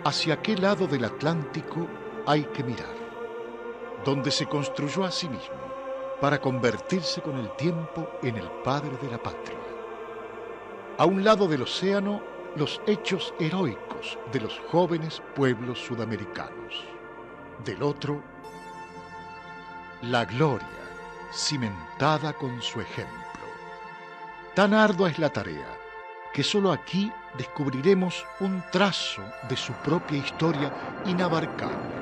hacia qué lado del Atlántico hay que mirar, donde se construyó a sí mismo para convertirse con el tiempo en el padre de la patria. A un lado del océano, los hechos heroicos de los jóvenes pueblos sudamericanos. Del otro, la gloria cimentada con su ejemplo. Tan ardua es la tarea que solo aquí descubriremos un trazo de su propia historia inabarcable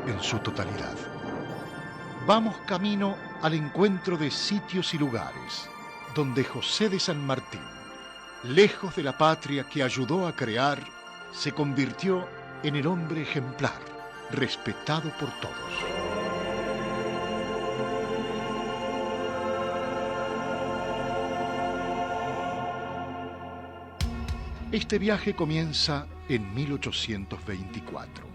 en su totalidad. Vamos camino al encuentro de sitios y lugares donde José de San Martín, lejos de la patria que ayudó a crear, se convirtió en el hombre ejemplar, respetado por todos. Este viaje comienza en 1824.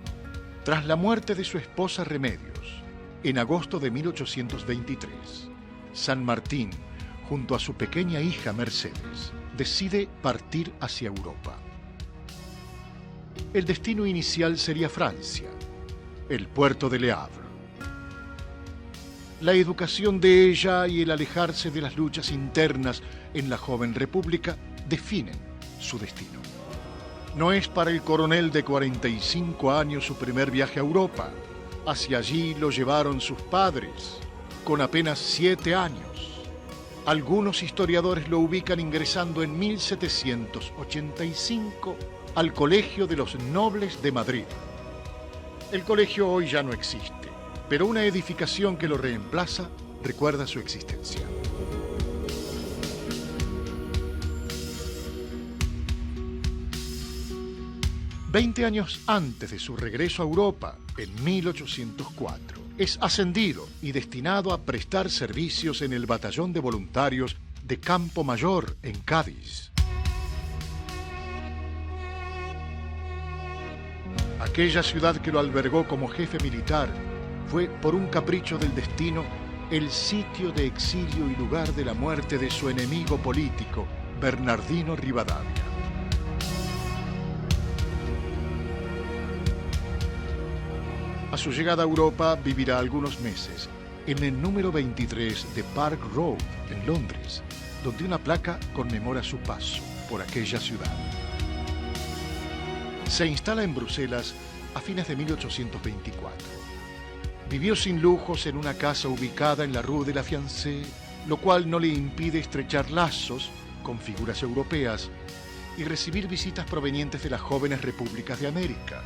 Tras la muerte de su esposa Remedios, en agosto de 1823, San Martín, junto a su pequeña hija Mercedes, decide partir hacia Europa. El destino inicial sería Francia, el puerto de Le Havre. La educación de ella y el alejarse de las luchas internas en la joven república definen su destino. No es para el coronel de 45 años su primer viaje a Europa. Hacia allí lo llevaron sus padres, con apenas 7 años. Algunos historiadores lo ubican ingresando en 1785 al Colegio de los Nobles de Madrid. El colegio hoy ya no existe, pero una edificación que lo reemplaza recuerda su existencia. Veinte años antes de su regreso a Europa, en 1804, es ascendido y destinado a prestar servicios en el batallón de voluntarios de Campo Mayor, en Cádiz. Aquella ciudad que lo albergó como jefe militar fue, por un capricho del destino, el sitio de exilio y lugar de la muerte de su enemigo político, Bernardino Rivadavia. A su llegada a Europa vivirá algunos meses en el número 23 de Park Road, en Londres, donde una placa conmemora su paso por aquella ciudad. Se instala en Bruselas a fines de 1824. Vivió sin lujos en una casa ubicada en la Rue de la Fiancée, lo cual no le impide estrechar lazos con figuras europeas y recibir visitas provenientes de las jóvenes repúblicas de América.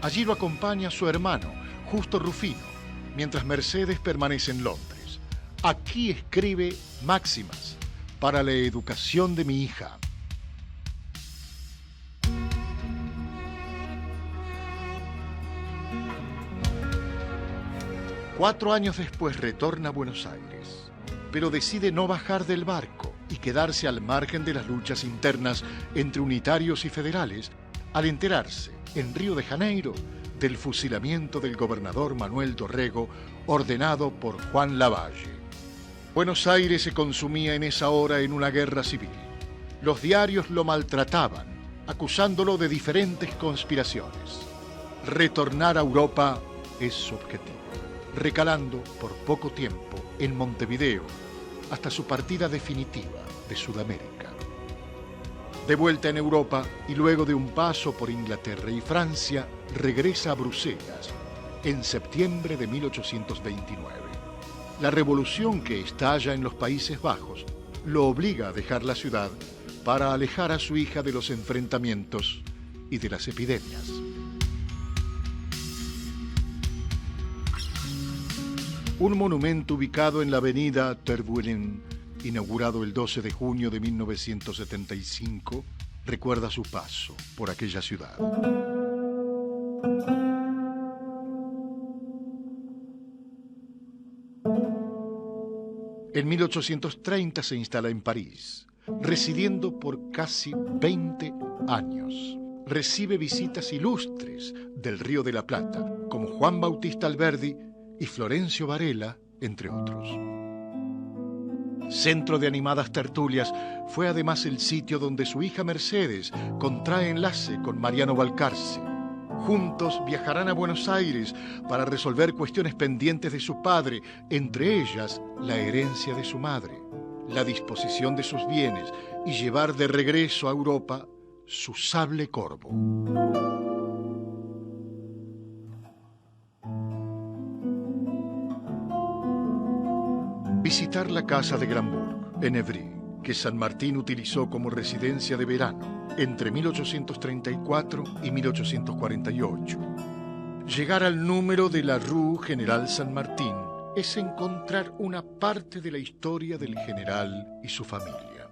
Allí lo acompaña su hermano, Justo Rufino, mientras Mercedes permanece en Londres. Aquí escribe máximas para la educación de mi hija. Cuatro años después retorna a Buenos Aires, pero decide no bajar del barco y quedarse al margen de las luchas internas entre unitarios y federales, al enterarse, en Río de Janeiro, del fusilamiento del gobernador Manuel Dorrego, ordenado por Juan Lavalle. Buenos Aires se consumía en esa hora en una guerra civil. Los diarios lo maltrataban, acusándolo de diferentes conspiraciones. Retornar a Europa es su objetivo, recalando por poco tiempo en Montevideo, hasta su partida definitiva de Sudamérica. De vuelta en Europa y luego de un paso por Inglaterra y Francia, regresa a Bruselas en septiembre de 1829. La revolución que estalla en los Países Bajos lo obliga a dejar la ciudad para alejar a su hija de los enfrentamientos y de las epidemias. Un monumento ubicado en la avenida Tervuelen, inaugurado el 12 de junio de 1975, recuerda su paso por aquella ciudad. En 1830 se instala en París, residiendo por casi 20 años. Recibe visitas ilustres del Río de la Plata, como Juan Bautista Alberdi y Florencio Varela, entre otros. Centro de animadas tertulias, fue además el sitio donde su hija Mercedes contrae enlace con Mariano Balcarce, Juntos viajarán a Buenos Aires para resolver cuestiones pendientes de su padre, entre ellas la herencia de su madre, la disposición de sus bienes y llevar de regreso a Europa su sable corvo. Visitar la casa de Gramburg, en Évry, que San Martín utilizó como residencia de verano entre 1834 y 1848. Llegar al número de la Rue General San Martín es encontrar una parte de la historia del general y su familia.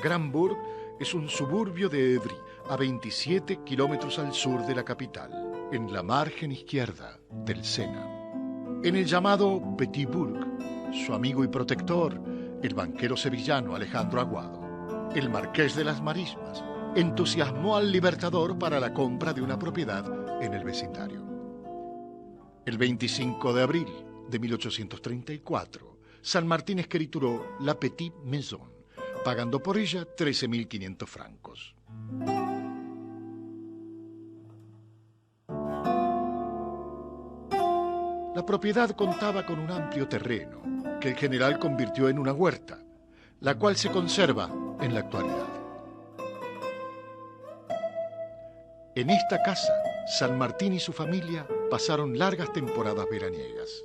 Gramburg es un suburbio de Évry, a 27 kilómetros al sur de la capital, en la margen izquierda del Sena. En el llamado Petit Bourg, su amigo y protector, el banquero sevillano Alejandro Aguado, el marqués de las Marismas, entusiasmó al libertador para la compra de una propiedad en el vecindario. El 25 de abril de 1834, San Martín escrituró la Petite Maison, pagando por ella 13.500 francos. La propiedad contaba con un amplio terreno que el general convirtió en una huerta, la cual se conserva en la actualidad. En esta casa, San Martín y su familia pasaron largas temporadas veraniegas.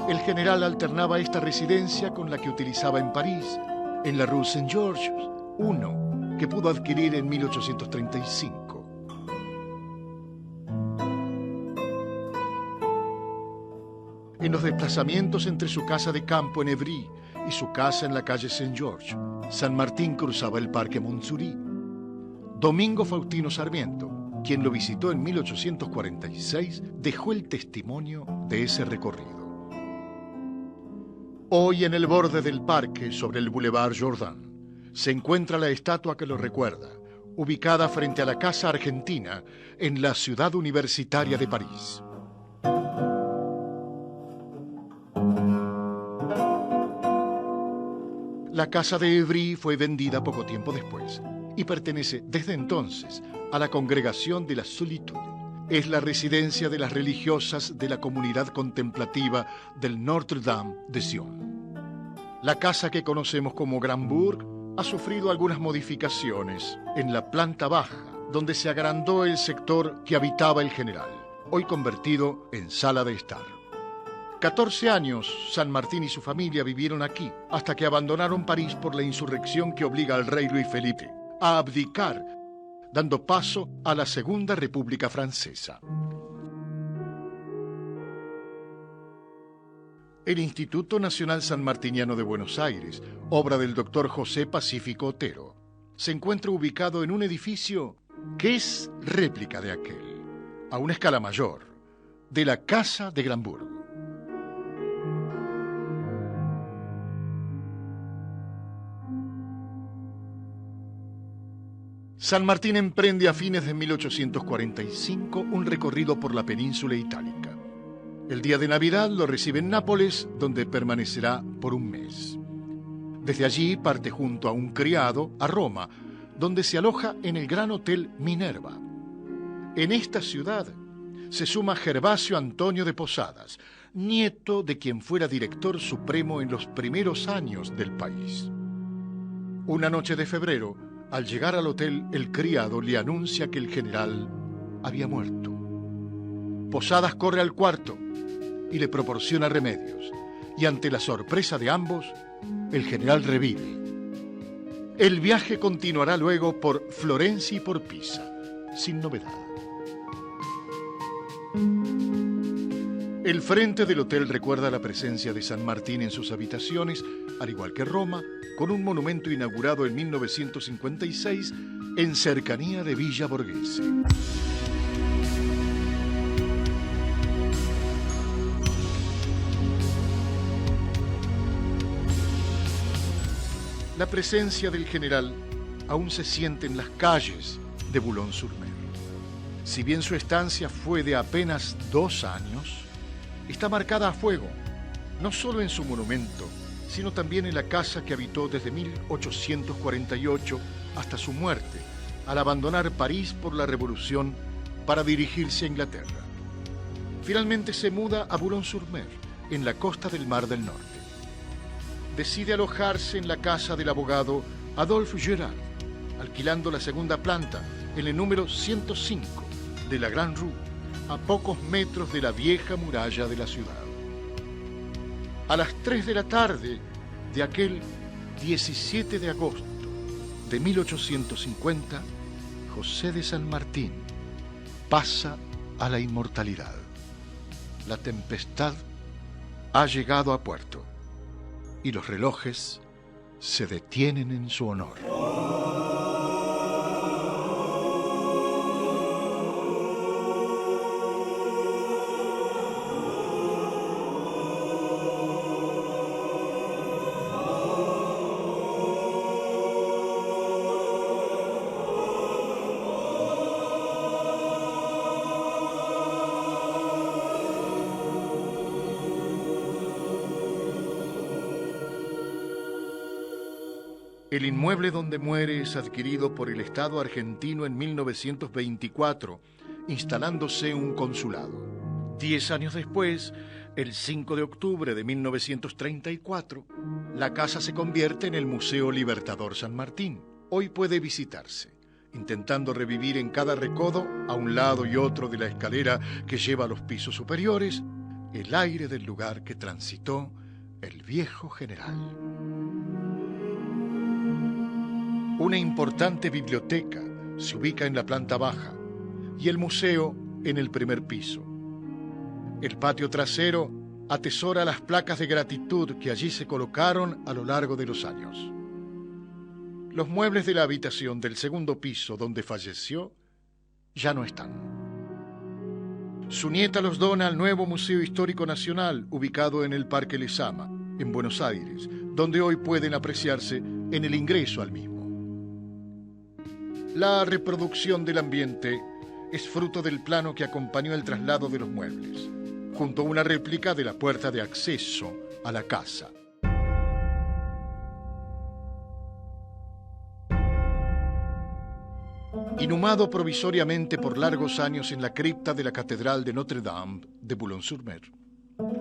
El general alternaba esta residencia con la que utilizaba en París, en la Rue Saint-Georges, que pudo adquirir en 1835. En los desplazamientos entre su casa de campo en Évry y su casa en la calle Saint-Georges, San Martín cruzaba el Parque Montsouris. Domingo Faustino Sarmiento, quien lo visitó en 1846, dejó el testimonio de ese recorrido. Hoy en el borde del parque, sobre el Boulevard Jourdan, se encuentra la estatua que lo recuerda, ubicada frente a la Casa Argentina, en la ciudad universitaria de París. La casa de Évry fue vendida poco tiempo después y pertenece desde entonces a la Congregación de la Solitude. Es la residencia de las religiosas de la comunidad contemplativa del Notre-Dame de Sion. La casa que conocemos como Gramburg ha sufrido algunas modificaciones en la planta baja, donde se agrandó el sector que habitaba el general, hoy convertido en sala de estar. 14 años San Martín y su familia vivieron aquí, hasta que abandonaron París por la insurrección que obliga al rey Luis Felipe a abdicar, dando paso a la Segunda República Francesa. El Instituto Nacional Sanmartiniano de Buenos Aires, obra del doctor José Pacífico Otero, se encuentra ubicado en un edificio que es réplica de aquel, a una escala mayor, de la Casa de Gramburg. San Martín emprende a fines de 1845 un recorrido por la península itálica. El día de Navidad lo recibe en Nápoles, donde permanecerá por un mes. Desde allí parte junto a un criado a Roma, donde se aloja en el Gran Hotel Minerva. En esta ciudad se suma Gervasio Antonio de Posadas, nieto de quien fuera director supremo en los primeros años del país. Una noche de febrero, al llegar al hotel, el criado le anuncia que el general había muerto. Posadas corre al cuarto y le proporciona remedios, y ante la sorpresa de ambos, el general revive. El viaje continuará luego por Florencia y por Pisa, sin novedad. El frente del hotel recuerda la presencia de San Martín en sus habitaciones, al igual que Roma, con un monumento inaugurado en 1956 en cercanía de Villa Borghese. La presencia del general aún se siente en las calles de Boulogne-sur-Mer. Si bien su estancia fue de apenas 2 años, está marcada a fuego, no solo en su monumento, sino también en la casa que habitó desde 1848 hasta su muerte, al abandonar París por la Revolución para dirigirse a Inglaterra. Finalmente se muda a Boulogne-sur-Mer, en la costa del Mar del Norte. Decide alojarse en la casa del abogado Adolphe Gérard, alquilando la segunda planta en el número 105 de la Grande Rue, a pocos metros de la vieja muralla de la ciudad. A las 3 de la tarde de aquel 17 de agosto de 1850, José de San Martín pasa a la inmortalidad. La tempestad ha llegado a puerto y los relojes se detienen en su honor. El inmueble donde muere es adquirido por el Estado argentino en 1924, instalándose un consulado. 10 años después, el 5 de octubre de 1934, la casa se convierte en el Museo Libertador San Martín. Hoy puede visitarse, intentando revivir en cada recodo, a un lado y otro de la escalera que lleva a los pisos superiores, el aire del lugar que transitó el viejo general. Una importante biblioteca se ubica en la planta baja y el museo en el primer piso. El patio trasero atesora las placas de gratitud que allí se colocaron a lo largo de los años. Los muebles de la habitación del segundo piso donde falleció ya no están. Su nieta los dona al nuevo Museo Histórico Nacional, ubicado en el Parque Lezama, en Buenos Aires, donde hoy pueden apreciarse en el ingreso al mismo. La reproducción del ambiente es fruto del plano que acompañó el traslado de los muebles, junto a una réplica de la puerta de acceso a la casa. Inhumado provisoriamente por largos años en la cripta de la Catedral de Notre-Dame de Boulogne-sur-Mer,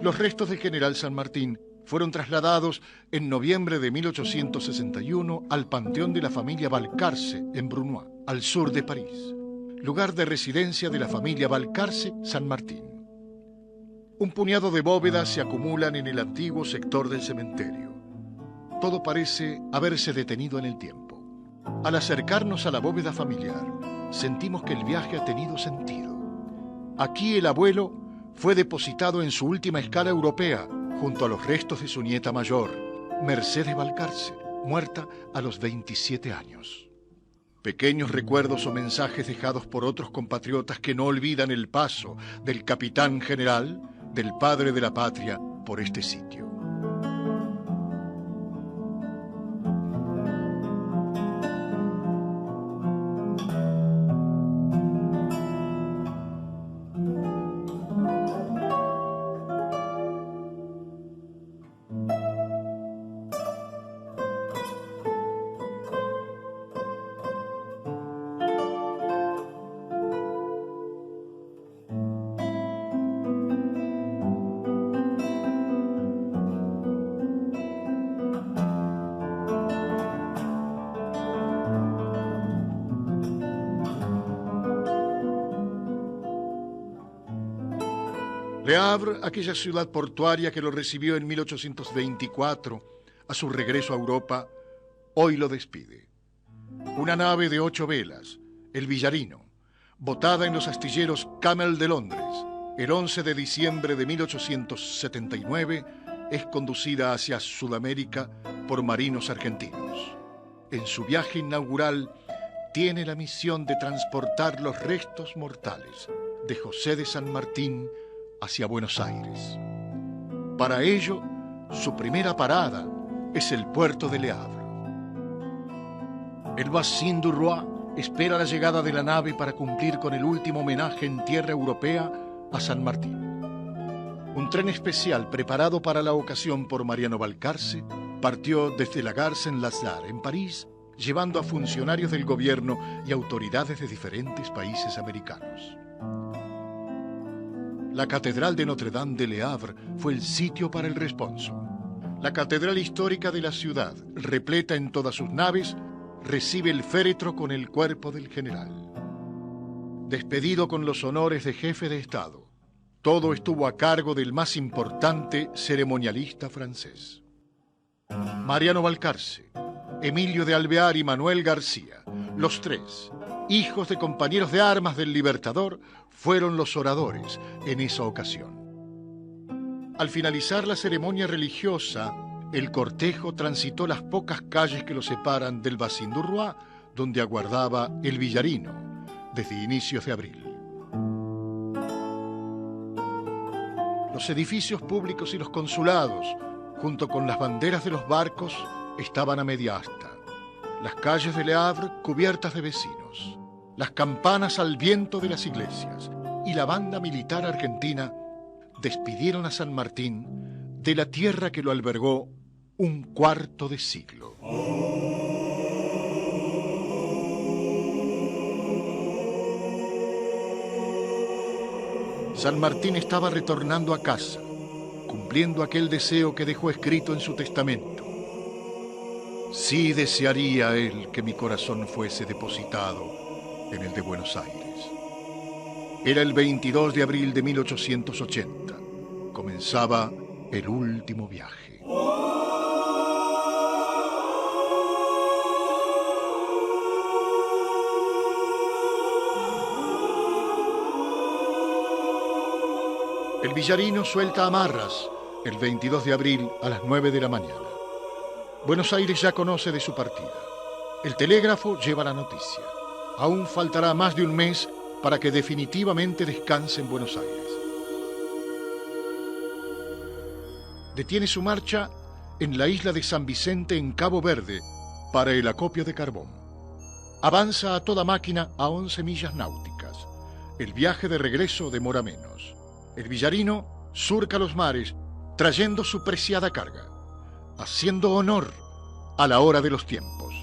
los restos del general San Martín fueron trasladados en noviembre de 1861 al Panteón de la familia Valcarce, en Brunoy, al sur de París, lugar de residencia de la familia Valcarce-San Martín. Un puñado de bóvedas se acumulan en el antiguo sector del cementerio. Todo parece haberse detenido en el tiempo. Al acercarnos a la bóveda familiar, sentimos que el viaje ha tenido sentido. Aquí el abuelo fue depositado en su última escala europea, junto a los restos de su nieta mayor, Mercedes Valcarce, muerta a los 27 años. Pequeños recuerdos o mensajes dejados por otros compatriotas que no olvidan el paso del capitán general, del padre de la patria, por este sitio. Le Havre, aquella ciudad portuaria que lo recibió en 1824, a su regreso a Europa, hoy lo despide. Una nave de 8 velas, el Villarino, botada en los astilleros Camel de Londres, el 11 de diciembre de 1879, es conducida hacia Sudamérica por marinos argentinos. En su viaje inaugural, tiene la misión de transportar los restos mortales de José de San Martín hacia Buenos Aires. Para ello, su primera parada es el puerto de Le Havre. El Bassin du Roi espera la llegada de la nave para cumplir con el último homenaje en tierra europea a San Martín. Un tren especial preparado para la ocasión por Mariano Valcarce partió desde la Gare Saint-Lazare, en París, llevando a funcionarios del gobierno y autoridades de diferentes países americanos. La Catedral de Notre-Dame de Le Havre fue el sitio para el responso. La catedral histórica de la ciudad, repleta en todas sus naves, recibe el féretro con el cuerpo del general. Despedido con los honores de jefe de Estado, todo estuvo a cargo del más importante ceremonialista francés. Mariano Balcarce, Emilio de Alvear y Manuel García, los tres, hijos de compañeros de armas del Libertador, fueron los oradores en esa ocasión. Al finalizar la ceremonia religiosa, el cortejo transitó las pocas calles que lo separan del Bassin du Roi, donde aguardaba el Villarino, desde inicios de abril. Los edificios públicos y los consulados, junto con las banderas de los barcos, estaban a media asta. Las calles de Le Havre cubiertas de vecinos, las campanas al viento de las iglesias y la banda militar argentina despidieron a San Martín de la tierra que lo albergó un cuarto de siglo. San Martín estaba retornando a casa, cumpliendo aquel deseo que dejó escrito en su testamento. Sí desearía él que mi corazón fuese depositado en el de Buenos Aires. Era el 22 de abril de 1880. Comenzaba el último viaje. El Villarino suelta amarras el 22 de abril a las 9 de la mañana. Buenos Aires ya conoce de su partida. El telégrafo lleva la noticia. Aún faltará más de un mes para que definitivamente descanse en Buenos Aires. Detiene su marcha en la isla de San Vicente, en Cabo Verde, para el acopio de carbón. Avanza a toda máquina a 11 millas náuticas. El viaje de regreso demora menos. El Villarino surca los mares, trayendo su preciada carga, haciendo honor a la hora de los tiempos.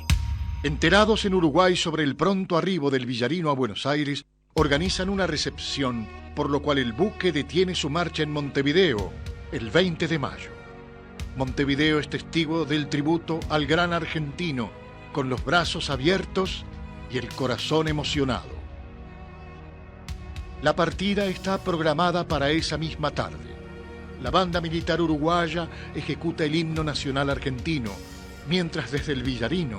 Enterados en Uruguay sobre el pronto arribo del Villarino a Buenos Aires, organizan una recepción, por lo cual el buque detiene su marcha en Montevideo el 20 de mayo. Montevideo es testigo del tributo al gran argentino, con los brazos abiertos y el corazón emocionado. La partida está programada para esa misma tarde. La banda militar uruguaya ejecuta el himno nacional argentino, mientras desde el Villarino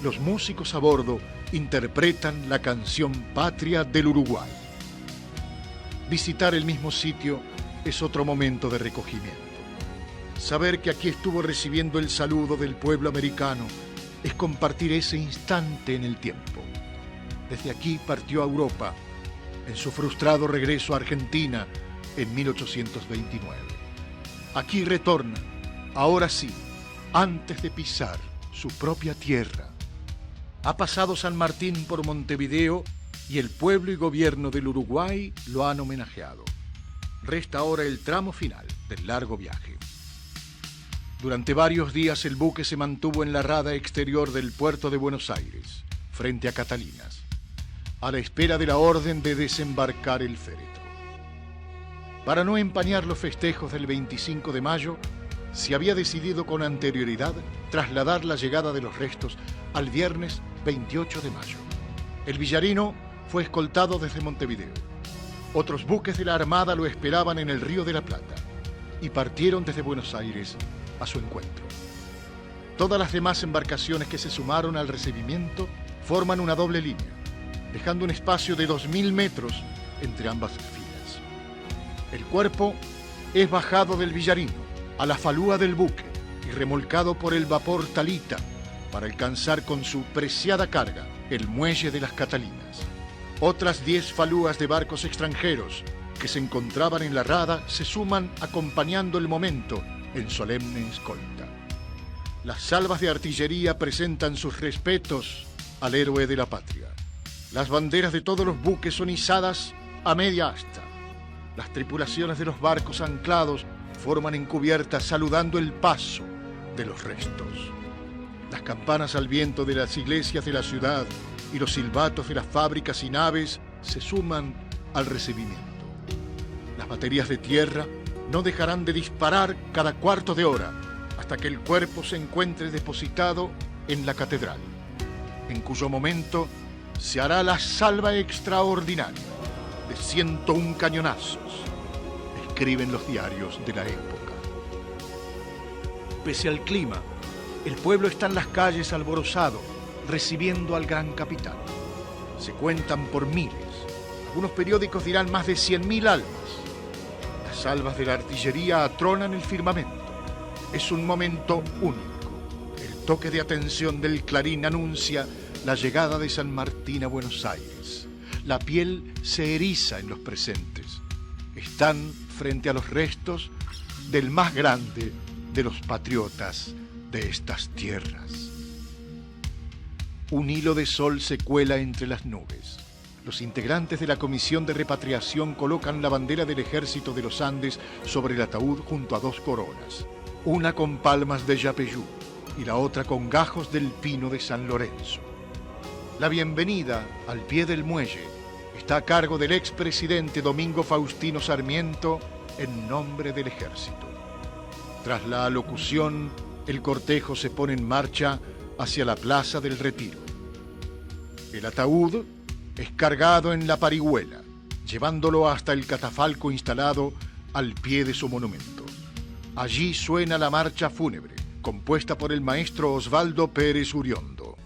los músicos a bordo interpretan la canción patria del Uruguay. Visitar el mismo sitio es otro momento de recogimiento. Saber que aquí estuvo recibiendo el saludo del pueblo americano es compartir ese instante en el tiempo. Desde aquí partió a Europa, en su frustrado regreso a Argentina en 1829. Aquí retorna, ahora sí, antes de pisar su propia tierra. Ha pasado San Martín por Montevideo y el pueblo y gobierno del Uruguay lo han homenajeado. Resta ahora el tramo final del largo viaje. Durante varios días el buque se mantuvo en la rada exterior del puerto de Buenos Aires, frente a Catalinas, a la espera de la orden de desembarcar el féretro. Para no empañar los festejos del 25 de mayo, se había decidido con anterioridad trasladar la llegada de los restos al viernes 28 de mayo. El Villarino fue escoltado desde Montevideo. Otros buques de la Armada lo esperaban en el Río de la Plata y partieron desde Buenos Aires a su encuentro. Todas las demás embarcaciones que se sumaron al recibimiento forman una doble línea, dejando un espacio de 2.000 metros entre ambas filas. El cuerpo es bajado del Villarino a la falúa del buque y remolcado por el vapor Talita para alcanzar con su preciada carga el muelle de las Catalinas. Otras 10 falúas de barcos extranjeros que se encontraban en la rada se suman acompañando el momento en solemne escolta. Las salvas de artillería presentan sus respetos al héroe de la patria. Las banderas de todos los buques son izadas a media asta. Las tripulaciones de los barcos anclados forman en cubierta saludando el paso de los restos. Las campanas al viento de las iglesias de la ciudad y los silbatos de las fábricas y naves se suman al recibimiento. Las baterías de tierra no dejarán de disparar cada cuarto de hora hasta que el cuerpo se encuentre depositado en la catedral, en cuyo momento se hará la salva extraordinaria de 101 cañonazos, escriben los diarios de la época. Pese al clima, el pueblo está en las calles alborozado, recibiendo al gran capitán. Se cuentan por miles. Algunos periódicos dirán más de 100.000 almas. Las salvas de la artillería atronan el firmamento. Es un momento único. El toque de atención del clarín anuncia la llegada de San Martín a Buenos Aires. La piel se eriza en los presentes. Están frente a los restos del más grande de los patriotas de estas tierras. Un hilo de sol se cuela entre las nubes. Los integrantes de la Comisión de Repatriación colocan la bandera del Ejército de los Andes sobre el ataúd junto a dos coronas, una con palmas de Yapeyú y la otra con gajos del pino de San Lorenzo. La bienvenida al pie del muelle está a cargo del expresidente Domingo Faustino Sarmiento en nombre del Ejército. Tras la alocución, el cortejo se pone en marcha hacia la Plaza del Retiro. El ataúd es cargado en la parihuela, llevándolo hasta el catafalco instalado al pie de su monumento. Allí suena la marcha fúnebre, compuesta por el maestro Osvaldo Pérez Uriondo.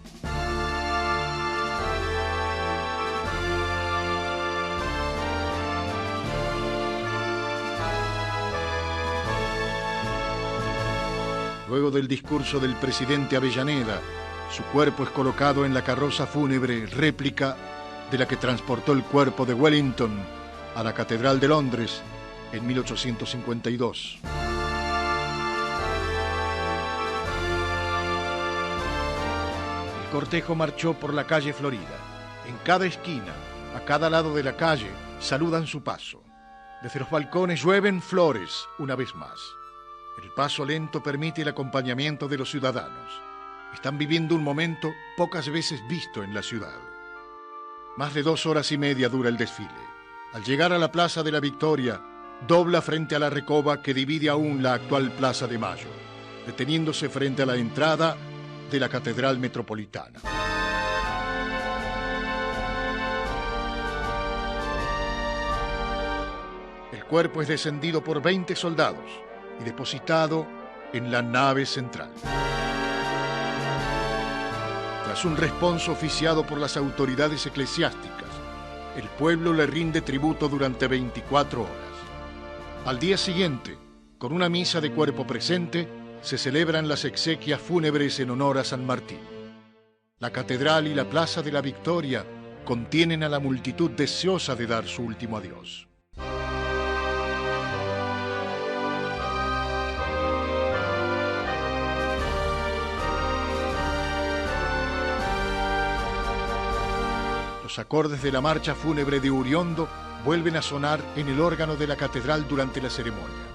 Luego del discurso del presidente Avellaneda, su cuerpo es colocado en la carroza fúnebre réplica de la que transportó el cuerpo de Wellington a la Catedral de Londres en 1852. El cortejo marchó por la calle Florida. En cada esquina, a cada lado de la calle, saludan su paso. Desde los balcones llueven flores una vez más. El paso lento permite el acompañamiento de los ciudadanos. Están viviendo un momento pocas veces visto en la ciudad. Más de 2 horas y media dura el desfile. Al llegar a la Plaza de la Victoria, dobla frente a la recoba que divide aún la actual Plaza de Mayo, deteniéndose frente a la entrada de la Catedral Metropolitana. El cuerpo es descendido por 20 soldados y depositado en la nave central. Tras un responso oficiado por las autoridades eclesiásticas, el pueblo le rinde tributo durante 24 horas. Al día siguiente, con una misa de cuerpo presente, se celebran las exequias fúnebres en honor a San Martín. La catedral y la Plaza de la Victoria contienen a la multitud deseosa de dar su último adiós. Los acordes de la marcha fúnebre de Uriondo vuelven a sonar en el órgano de la catedral durante la ceremonia.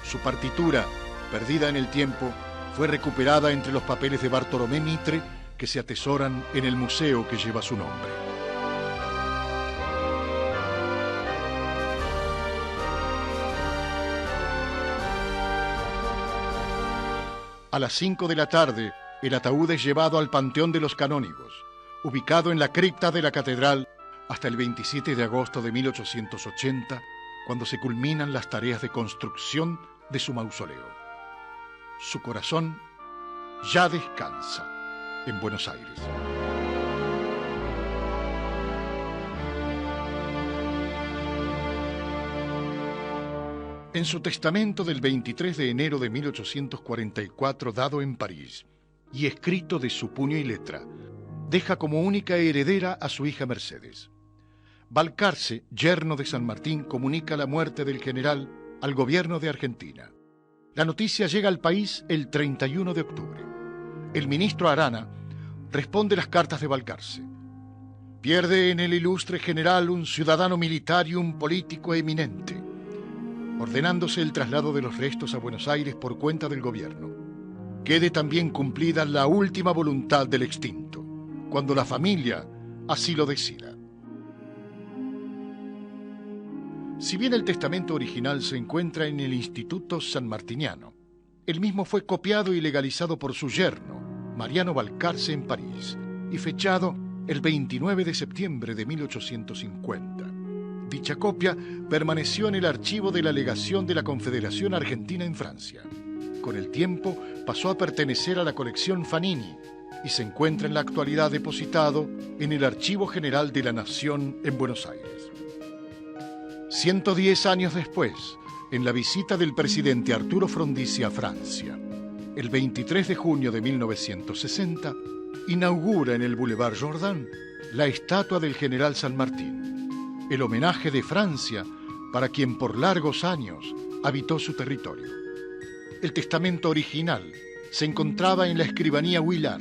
Su partitura, perdida en el tiempo, fue recuperada entre los papeles de Bartolomé Mitre que se atesoran en el museo que lleva su nombre. A las 5 de la tarde, el ataúd es llevado al Panteón de los Canónigos, ubicado en la cripta de la catedral hasta el 27 de agosto de 1880, cuando se culminan las tareas de construcción de su mausoleo. Su corazón ya descansa en Buenos Aires. En su testamento del 23 de enero de 1844, dado en París y escrito de su puño y letra, deja como única heredera a su hija Mercedes. Balcarce, yerno de San Martín, comunica la muerte del general al gobierno de Argentina. La noticia llega al país el 31 de octubre. El ministro Arana responde las cartas de Balcarce. Pierde en el ilustre general un ciudadano militar y un político eminente, ordenándose el traslado de los restos a Buenos Aires por cuenta del gobierno, quede también cumplida la última voluntad del extinto, cuando la familia así lo decida. Si bien el testamento original se encuentra en el Instituto Sanmartiniano, el mismo fue copiado y legalizado por su yerno, Mariano Balcarce, en París, y fechado el 29 de septiembre de 1850. Dicha copia permaneció en el archivo de la legación de la Confederación Argentina en Francia. Con el tiempo pasó a pertenecer a la colección Fanini y se encuentra en la actualidad depositado en el Archivo General de la Nación en Buenos Aires. 110 años después, en la visita del presidente Arturo Frondizi a Francia, el 23 de junio de 1960, inaugura en el Boulevard Jourdan la estatua del general San Martín, el homenaje de Francia para quien por largos años habitó su territorio. El testamento original se encontraba en la escribanía Huilar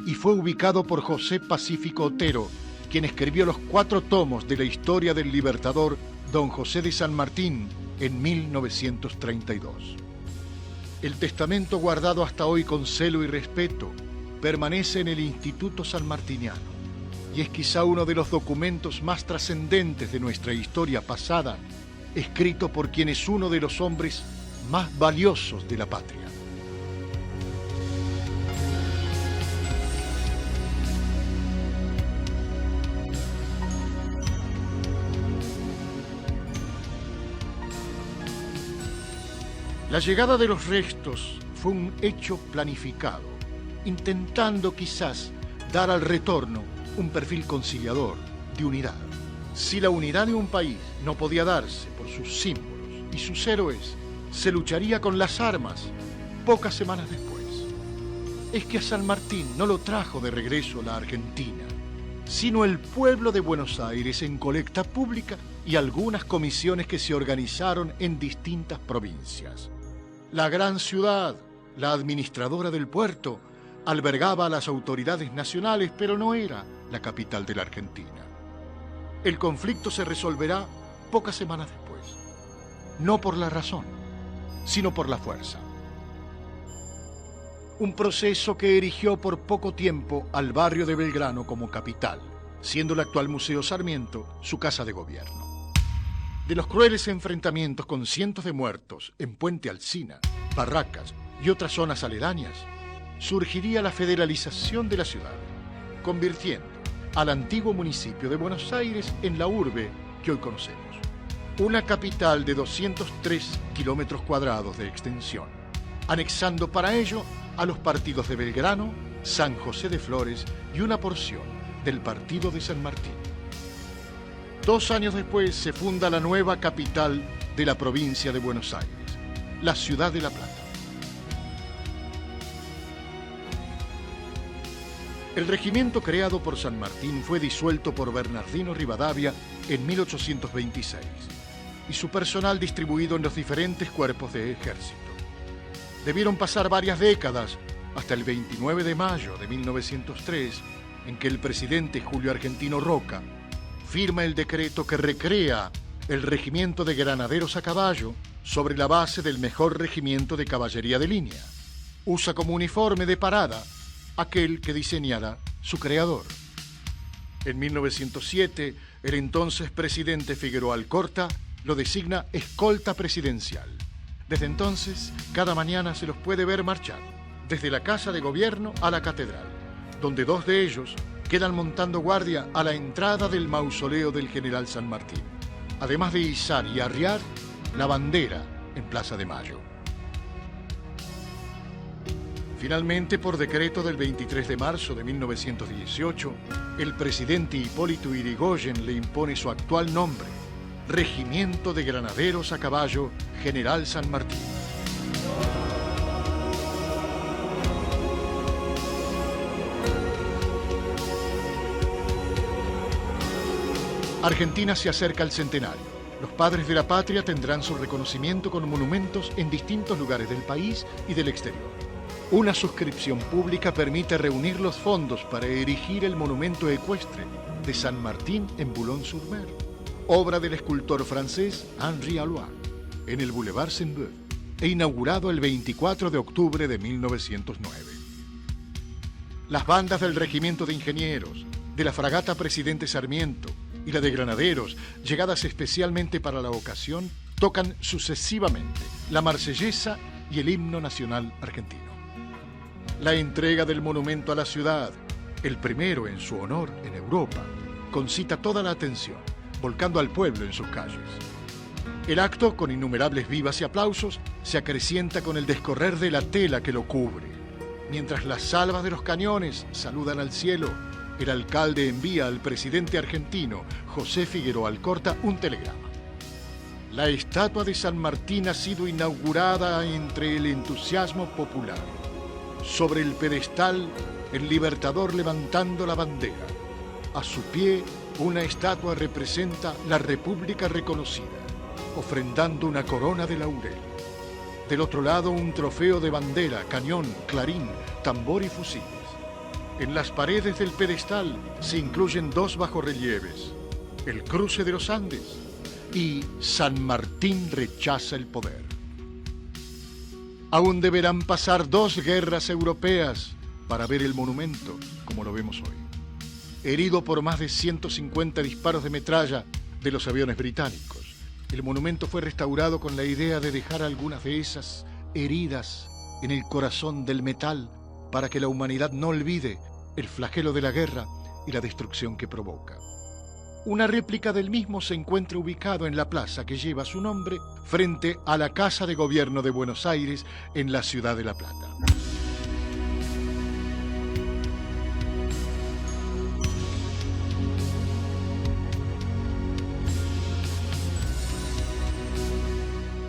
y fue ubicado por José Pacífico Otero, quien escribió los 4 tomos de la historia del libertador Don José de San Martín en 1932. El testamento, guardado hasta hoy con celo y respeto, permanece en el Instituto Sanmartiniano y es quizá uno de los documentos más trascendentes de nuestra historia pasada, escrito por quien es uno de los hombres más valiosos de la patria. La llegada de los restos fue un hecho planificado, intentando quizás dar al retorno un perfil conciliador de unidad. Si la unidad de un país no podía darse por sus símbolos y sus héroes, se lucharía con las armas pocas semanas después. Es que a San Martín no lo trajo de regreso la Argentina, sino el pueblo de Buenos Aires en colecta pública y algunas comisiones que se organizaron en distintas provincias. La gran ciudad, la administradora del puerto, albergaba a las autoridades nacionales, pero no era la capital de la Argentina. El conflicto se resolverá pocas semanas después, no por la razón, sino por la fuerza. Un proceso que erigió por poco tiempo al barrio de Belgrano como capital, siendo el actual Museo Sarmiento su casa de gobierno. De los crueles enfrentamientos con cientos de muertos en Puente Alsina, Barracas y otras zonas aledañas, surgiría la federalización de la ciudad, convirtiendo al antiguo municipio de Buenos Aires en la urbe que hoy conocemos. Una capital de 203 kilómetros cuadrados de extensión, anexando para ello a los partidos de Belgrano, San José de Flores y una porción del partido de San Martín. 2 años después se funda la nueva capital de la provincia de Buenos Aires, la ciudad de La Plata. El regimiento creado por San Martín fue disuelto por Bernardino Rivadavia en 1826 y su personal distribuido en los diferentes cuerpos de ejército. Debieron pasar varias décadas hasta el 29 de mayo de 1903, en que el presidente Julio Argentino Roca firma el decreto que recrea el regimiento de granaderos a caballo sobre la base del mejor regimiento de caballería de línea. Usa como uniforme de parada aquel que diseñara su creador. En 1907, el entonces presidente Figueroa Alcorta lo designa escolta presidencial. Desde entonces, cada mañana se los puede ver marchar, desde la Casa de Gobierno a la Catedral, donde 2 de ellos quedan montando guardia a la entrada del mausoleo del general San Martín, además de izar y arriar la bandera en Plaza de Mayo. Finalmente, por decreto del 23 de marzo de 1918, el presidente Hipólito Yrigoyen le impone su actual nombre, Regimiento de Granaderos a Caballo General San Martín. Argentina se acerca al centenario. Los padres de la patria tendrán su reconocimiento con monumentos en distintos lugares del país y del exterior. Una suscripción pública permite reunir los fondos para erigir el monumento ecuestre de San Martín en Boulogne-sur-Mer, obra del escultor francés Henri Alloy, en el Boulevard Saint-Beuve. e inaugurado el 24 de octubre de 1909. Las bandas del Regimiento de Ingenieros, de la Fragata Presidente Sarmiento y la de Granaderos, llegadas especialmente para la ocasión, tocan sucesivamente la Marsellesa y el himno nacional argentino. La entrega del monumento a la ciudad, el primero en su honor en Europa, concita toda la atención, volcando al pueblo en sus calles. El acto, con innumerables vivas y aplausos, se acrecienta con el descorrer de la tela que lo cubre. Mientras las salvas de los cañones saludan al cielo, el alcalde envía al presidente argentino, José Figueroa Alcorta, un telegrama. La estatua de San Martín ha sido inaugurada entre el entusiasmo popular. Sobre el pedestal, el libertador levantando la bandera. A su pie, una estatua representa la República reconocida, ofrendando una corona de laurel. Del otro lado, un trofeo de bandera, cañón, clarín, tambor y fusiles. En las paredes del pedestal se incluyen dos bajorrelieves: el cruce de los Andes y San Martín rechaza el poder. Aún deberán pasar 2 guerras europeas para ver el monumento como lo vemos hoy. Herido por más de 150 disparos de metralla de los aviones británicos, el monumento fue restaurado con la idea de dejar algunas de esas heridas en el corazón del metal para que la humanidad no olvide el flagelo de la guerra y la destrucción que provoca. Una réplica del mismo se encuentra ubicado en la plaza que lleva su nombre frente a la Casa de Gobierno de Buenos Aires en la ciudad de La Plata.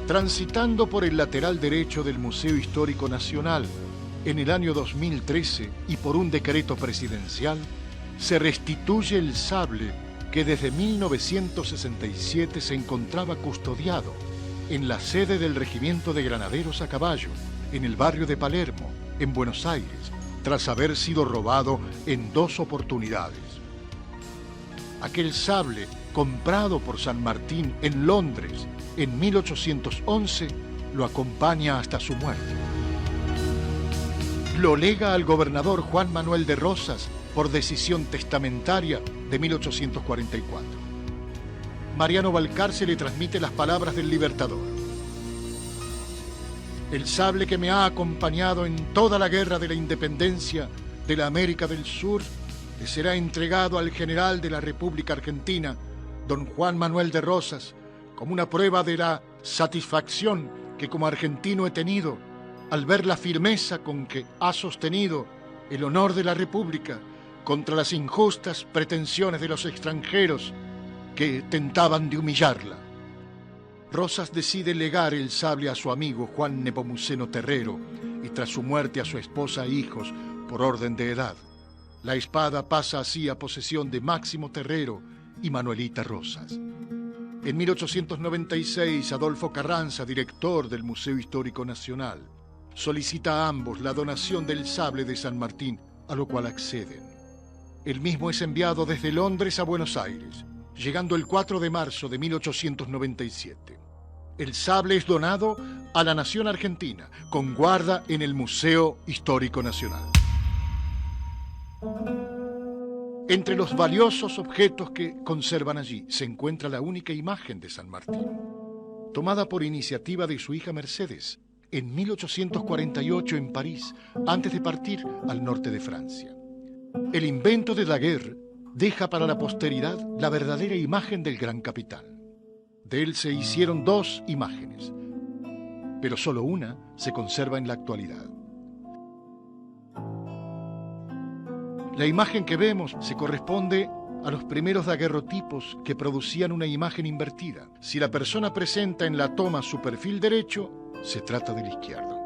Transitando por el lateral derecho del Museo Histórico Nacional en el año 2013 y por un decreto presidencial, se restituye el sable que desde 1967 se encontraba custodiado en la sede del Regimiento de Granaderos a Caballo, en el barrio de Palermo, en Buenos Aires, tras haber sido robado en 2 oportunidades. Aquel sable, comprado por San Martín en Londres en 1811, lo acompaña hasta su muerte. Lo lega al gobernador Juan Manuel de Rosas por decisión testamentaria de 1844. Mariano Balcarce le transmite las palabras del libertador: el sable que me ha acompañado en toda la guerra de la independencia de la América del Sur le será entregado al general de la República Argentina, don Juan Manuel de Rosas, como una prueba de la satisfacción que como argentino he tenido al ver la firmeza con que ha sostenido el honor de la República contra las injustas pretensiones de los extranjeros que tentaban de humillarla. Rosas decide legar el sable a su amigo Juan Nepomuceno Terrero y tras su muerte a su esposa e hijos por orden de edad. La espada pasa así a posesión de Máximo Terrero y Manuelita Rosas. En 1896, Adolfo Carranza, director del Museo Histórico Nacional, solicita a ambos la donación del sable de San Martín, a lo cual acceden. El mismo es enviado desde Londres a Buenos Aires, llegando el 4 de marzo de 1897. El sable es donado a la nación argentina, con guarda en el Museo Histórico Nacional. Entre los valiosos objetos que conservan allí se encuentra la única imagen de San Martín, tomada por iniciativa de su hija Mercedes en 1848 en París, antes de partir al norte de Francia. El invento de Daguerre deja para la posteridad la verdadera imagen del gran capitán. De él se hicieron 2 imágenes, pero solo una se conserva en la actualidad. La imagen que vemos se corresponde a los primeros daguerrotipos que producían una imagen invertida. Si la persona presenta en la toma su perfil derecho, se trata del izquierdo.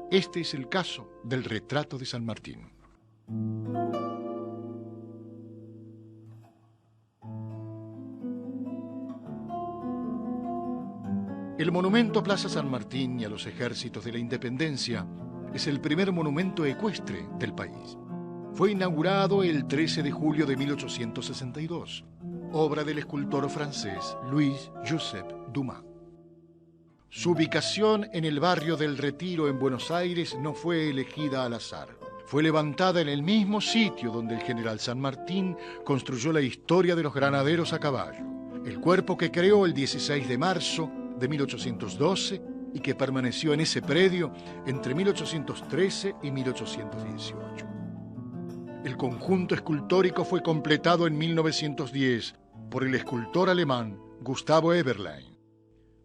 Este es el caso del retrato de San Martín. El monumento a Plaza San Martín y a los ejércitos de la independencia es el primer monumento ecuestre del país. Fue inaugurado el 13 de julio de 1862, obra del escultor francés Louis Joseph Dumas. Su ubicación en el barrio del Retiro en Buenos Aires no fue elegida al azar. Fue levantada en el mismo sitio donde el general San Martín construyó la historia de los granaderos a caballo, el cuerpo que creó el 16 de marzo de 1812 y que permaneció en ese predio entre 1813 y 1818. El conjunto escultórico fue completado en 1910 por el escultor alemán Gustavo Eberlein.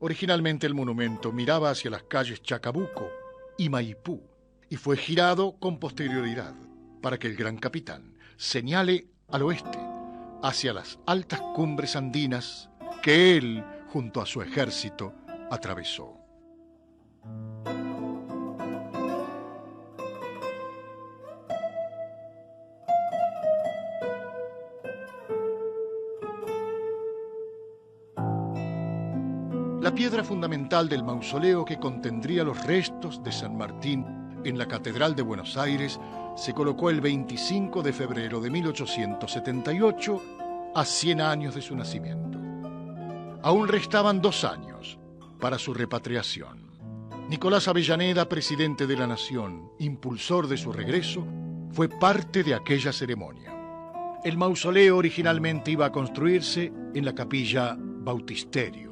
Originalmente el monumento miraba hacia las calles Chacabuco y Maipú y fue girado con posterioridad para que el gran capitán señale al oeste, hacia las altas cumbres andinas que él, junto a su ejército, atravesó. La piedra fundamental del mausoleo que contendría los restos de San Martín en la Catedral de Buenos Aires se colocó el 25 de febrero de 1878, a 100 años de su nacimiento. Aún restaban 2 años para su repatriación. Nicolás Avellaneda, presidente de la Nación, impulsor de su regreso, fue parte de aquella ceremonia. El mausoleo originalmente iba a construirse en la capilla Bautisterio,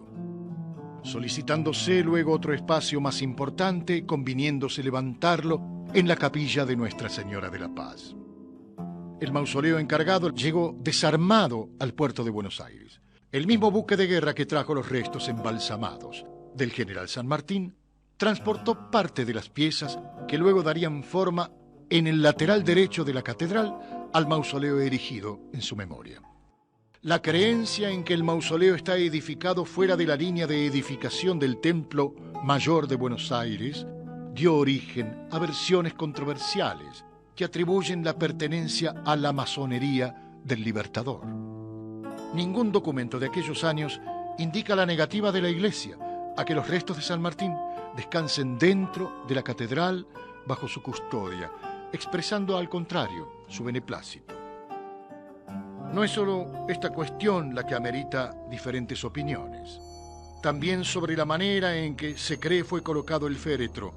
solicitándose luego otro espacio más importante, conviniéndose levantarlo en la capilla de Nuestra Señora de la Paz. El mausoleo encargado llegó desarmado al puerto de Buenos Aires. El mismo buque de guerra que trajo los restos embalsamados del general San Martín transportó parte de las piezas que luego darían forma en el lateral derecho de la catedral al mausoleo erigido en su memoria. La creencia en que el mausoleo está edificado fuera de la línea de edificación del Templo Mayor de Buenos Aires dio origen a versiones controversiales que atribuyen la pertenencia a la masonería del Libertador. Ningún documento de aquellos años indica la negativa de la Iglesia a que los restos de San Martín descansen dentro de la catedral bajo su custodia, expresando al contrario su beneplácito. No es solo esta cuestión la que amerita diferentes opiniones. También sobre la manera en que se cree fue colocado el féretro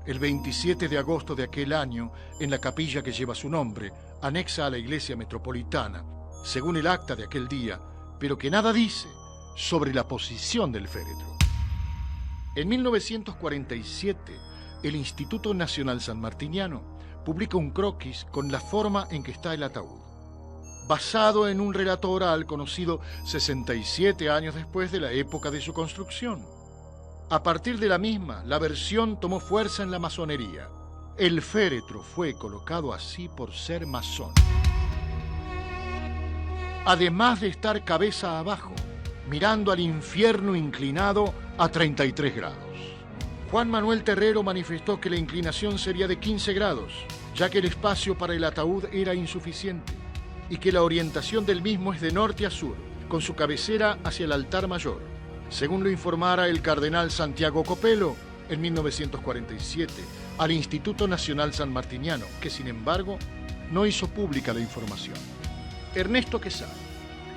el 27 de agosto de aquel año en la capilla que lleva su nombre, anexa a la iglesia metropolitana, según el acta de aquel día, pero que nada dice sobre la posición del féretro. En 1947, el Instituto Nacional Sanmartiniano publica un croquis con la forma en que está el ataúd, basado en un relato oral conocido 67 años después de la época de su construcción. A partir de la misma, la versión tomó fuerza en la masonería. El féretro fue colocado así por ser masón. Además de estar cabeza abajo, mirando al infierno inclinado a 33 grados. Juan Manuel Terrero manifestó que la inclinación sería de 15 grados, ya que el espacio para el ataúd era insuficiente, y que la orientación del mismo es de norte a sur, con su cabecera hacia el altar mayor, según lo informara el cardenal Santiago Copelo en 1947 al Instituto Nacional Sanmartiniano, que sin embargo no hizo pública la información. Ernesto Quesada,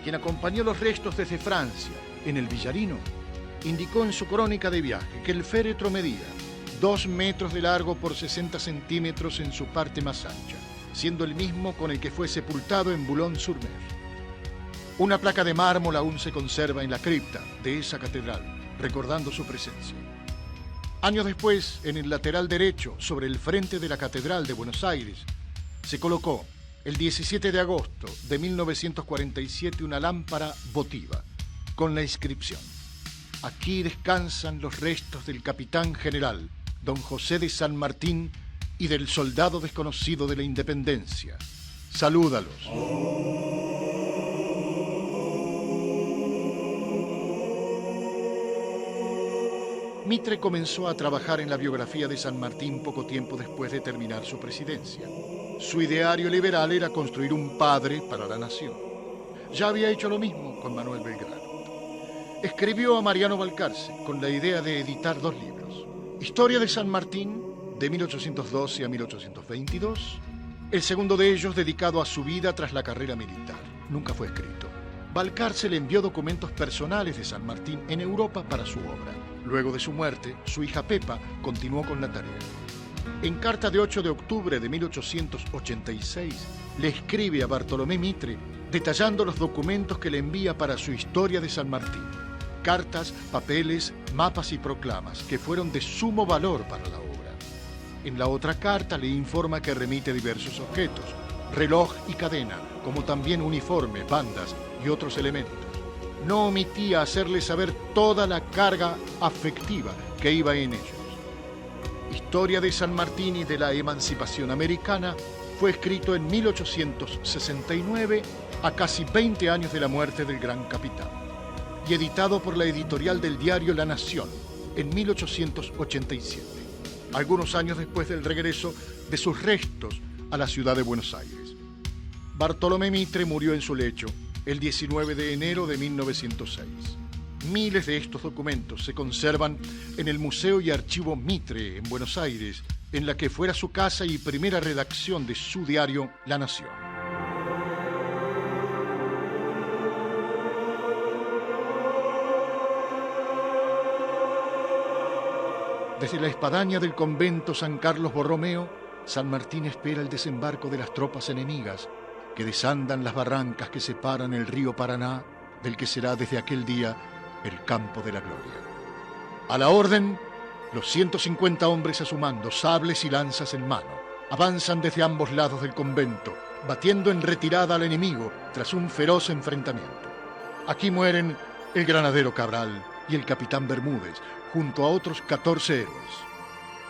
quien acompañó los restos desde Francia en el Villarino, indicó en su crónica de viaje que el féretro medía 2 metros de largo por 60 centímetros en su parte más ancha, siendo el mismo con el que fue sepultado en Boulogne-sur-Mer. Una placa de mármol aún se conserva en la cripta de esa catedral, recordando su presencia. Años después, en el lateral derecho, sobre el frente de la Catedral de Buenos Aires, se colocó, el 17 de agosto de 1947, una lámpara votiva con la inscripción: aquí descansan los restos del capitán general don José de San Martín y del soldado desconocido de la Independencia. Salúdalos. Mitre comenzó a trabajar en la biografía de San Martín poco tiempo después de terminar su presidencia. Su ideario liberal era construir un padre para la nación. Ya había hecho lo mismo con Manuel Belgrano. Escribió a Mariano Balcarce con la idea de editar 2 libros: Historia de San Martín, de 1812 a 1822, el segundo de ellos dedicado a su vida tras la carrera militar. Nunca fue escrito. Balcarce le envió documentos personales de San Martín en Europa para su obra. Luego de su muerte, su hija Pepa continuó con la tarea. En carta de 8 de octubre de 1886, le escribe a Bartolomé Mitre detallando los documentos que le envía para su historia de San Martín. Cartas, papeles, mapas y proclamas que fueron de sumo valor para la obra. En la otra carta le informa que remite diversos objetos, reloj y cadena, como también uniforme, bandas y otros elementos. No omitía hacerle saber toda la carga afectiva que iba en ellos. Historia de San Martín y de la Emancipación Americana fue escrito en 1869, a casi 20 años de la muerte del gran capitán, y editado por la editorial del diario La Nación en 1887, algunos años después del regreso de sus restos a la ciudad de Buenos Aires. Bartolomé Mitre murió en su lecho el 19 de enero de 1906. Miles de estos documentos se conservan en el Museo y Archivo Mitre en Buenos Aires, en la que fuera su casa y primera redacción de su diario La Nación. Desde la espadaña del convento San Carlos Borromeo, San Martín espera el desembarco de las tropas enemigas que desandan las barrancas que separan el río Paraná del que será desde aquel día el campo de la gloria. A la orden, los 150 hombres a su mando, sables y lanzas en mano, avanzan desde ambos lados del convento, batiendo en retirada al enemigo tras un feroz enfrentamiento. Aquí mueren el granadero Cabral y el capitán Bermúdez, junto a otros 14 héroes.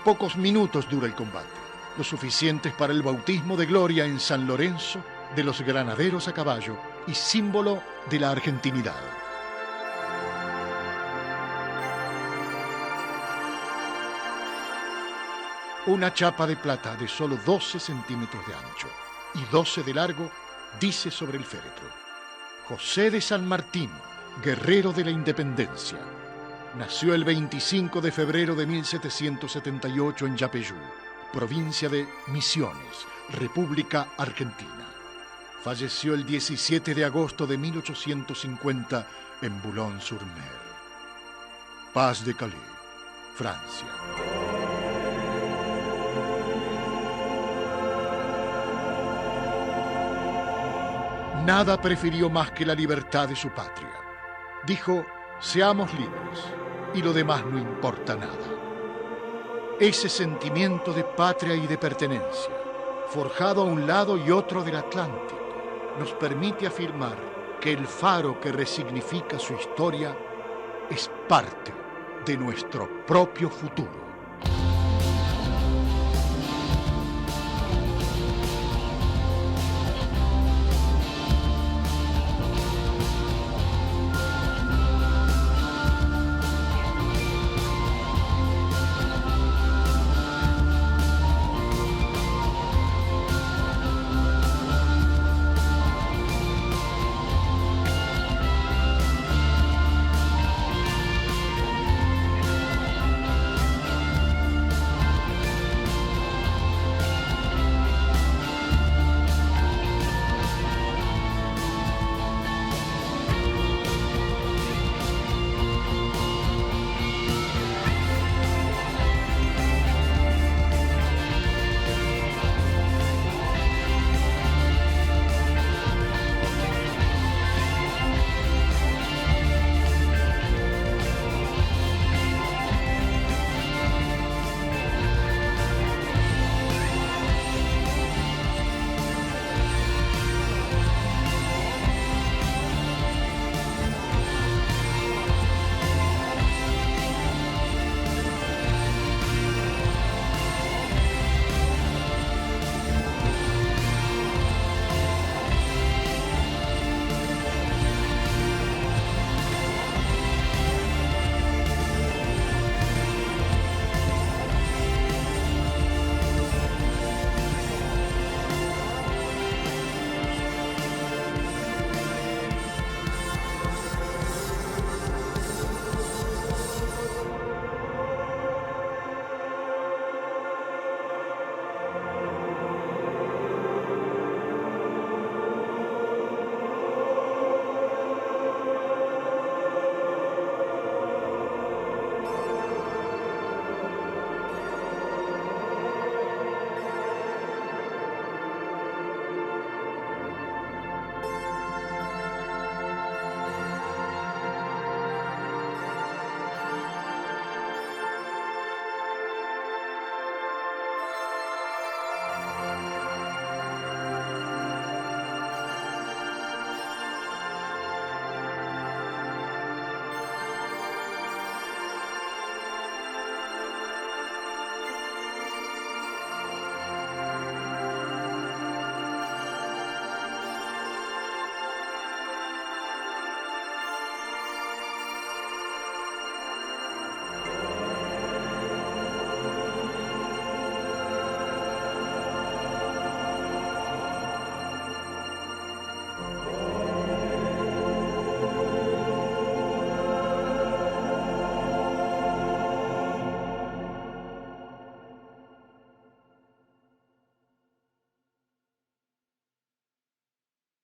Pocos minutos dura el combate, lo suficientes para el bautismo de gloria en San Lorenzo de los granaderos a caballo y símbolo de la argentinidad. Una chapa de plata de solo 12 centímetros de ancho y 12 de largo dice sobre el féretro: José de San Martín, guerrero de la independencia. Nació el 25 de febrero de 1778 en Yapeyú, provincia de Misiones, República Argentina. Falleció el 17 de agosto de 1850 en Boulogne-sur-Mer. Paz de Calais, Francia. Nada prefirió más que la libertad de su patria. Dijo: seamos libres y lo demás no importa nada. Ese sentimiento de patria y de pertenencia, forjado a un lado y otro del Atlántico, nos permite afirmar que el faro que resignifica su historia es parte de nuestro propio futuro.